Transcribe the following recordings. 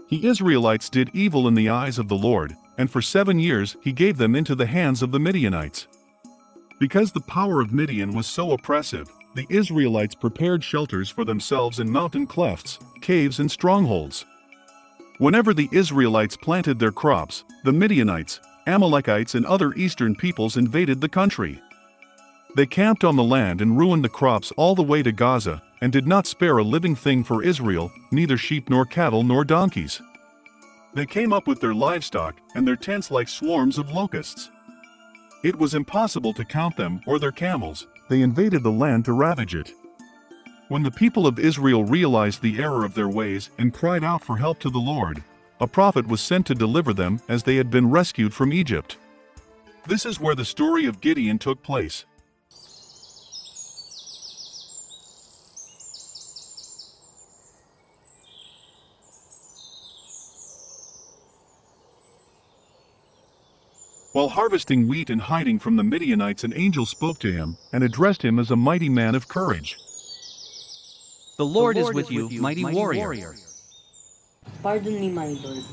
The Israelites did evil in the eyes of the Lord, and for 7 years he gave them into the hands of the Midianites. Because the power of Midian was so oppressive, the Israelites prepared shelters for themselves in mountain clefts, caves and strongholds. Whenever the Israelites planted their crops, the Midianites, Amalekites and other eastern peoples invaded the country. They camped on the land and ruined the crops all the way to Gaza, and did not spare a living thing for Israel, neither sheep nor cattle nor donkeys. They came up with their livestock and their tents like swarms of locusts. It was impossible to count them or their camels. They invaded the land to ravage it. When the people of Israel realized the error of their ways and cried out for help to the Lord, a prophet was sent to deliver them as they had been rescued from Egypt. This is where the story of Gideon took place. While harvesting wheat and hiding from the Midianites, an angel spoke to him and addressed him as a mighty man of courage. The Lord is with you, mighty warrior. Pardon me, my Lord,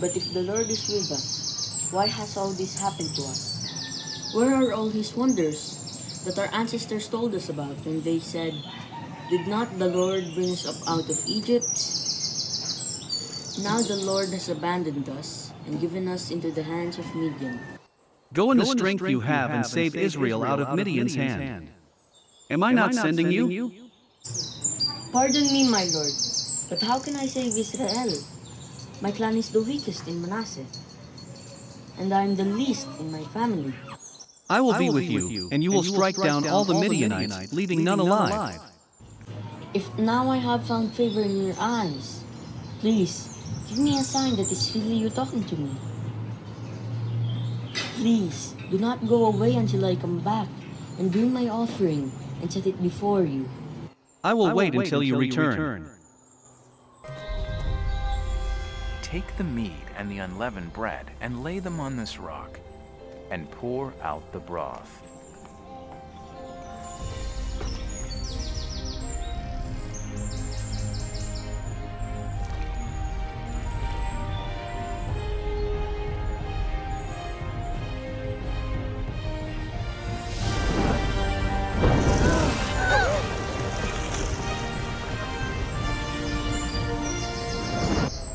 but if the Lord is with us, why has all this happened to us? Where are all his wonders that our ancestors told us about when they said, "Did not the Lord bring us up out of Egypt?" Now the Lord has abandoned us and given us into the hands of Midian. Go in the strength you have and save Israel out of Midian's hand. Am I not sending you? Pardon me, my Lord, but how can I save Israel? My clan is the weakest in Manasseh, and I am the least in my family. I will be with you, and you will strike down all the Midianites, leaving none alive. If now I have found favor in your eyes, please give me a sign that it's really you talking to me. Please do not go away until I come back and bring my offering and set it before you. I will wait until you return. Take the meat and the unleavened bread and lay them on this rock, and pour out the broth.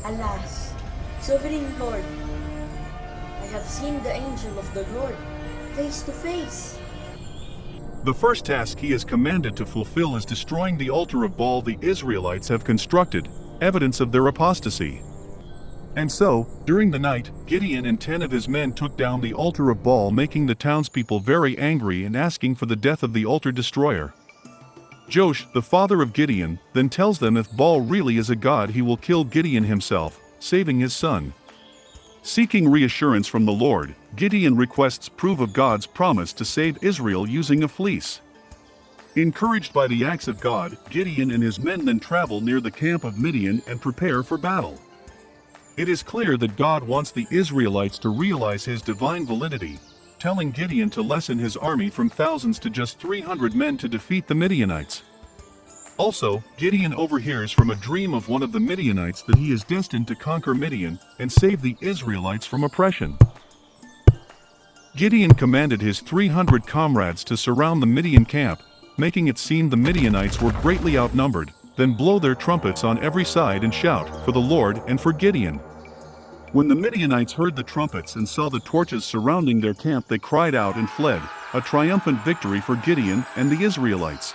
Alas, sovereign Lord, I have seen the angel of the Lord face to face. The first task he is commanded to fulfill is destroying the altar of Baal the Israelites have constructed, evidence of their apostasy. And so, during the night, Gideon and 10 of his men took down the altar of Baal, making the townspeople very angry and asking for the death of the altar destroyer. Joash, the father of Gideon, then tells them if Baal really is a god, he will kill Gideon himself, saving his son. Seeking reassurance from the Lord, Gideon requests proof of God's promise to save Israel using a fleece. Encouraged by the acts of God, Gideon and his men then travel near the camp of Midian and prepare for battle. It is clear that God wants the Israelites to realize his divine validity, telling Gideon to lessen his army from thousands to just 300 men to defeat the Midianites. Also, Gideon overhears from a dream of one of the Midianites that he is destined to conquer Midian and save the Israelites from oppression. Gideon commanded his 300 comrades to surround the Midian camp, making it seem the Midianites were greatly outnumbered, then blow their trumpets on every side and shout for the Lord and for Gideon. When the Midianites heard the trumpets and saw the torches surrounding their camp, they cried out and fled, a triumphant victory for Gideon and the Israelites.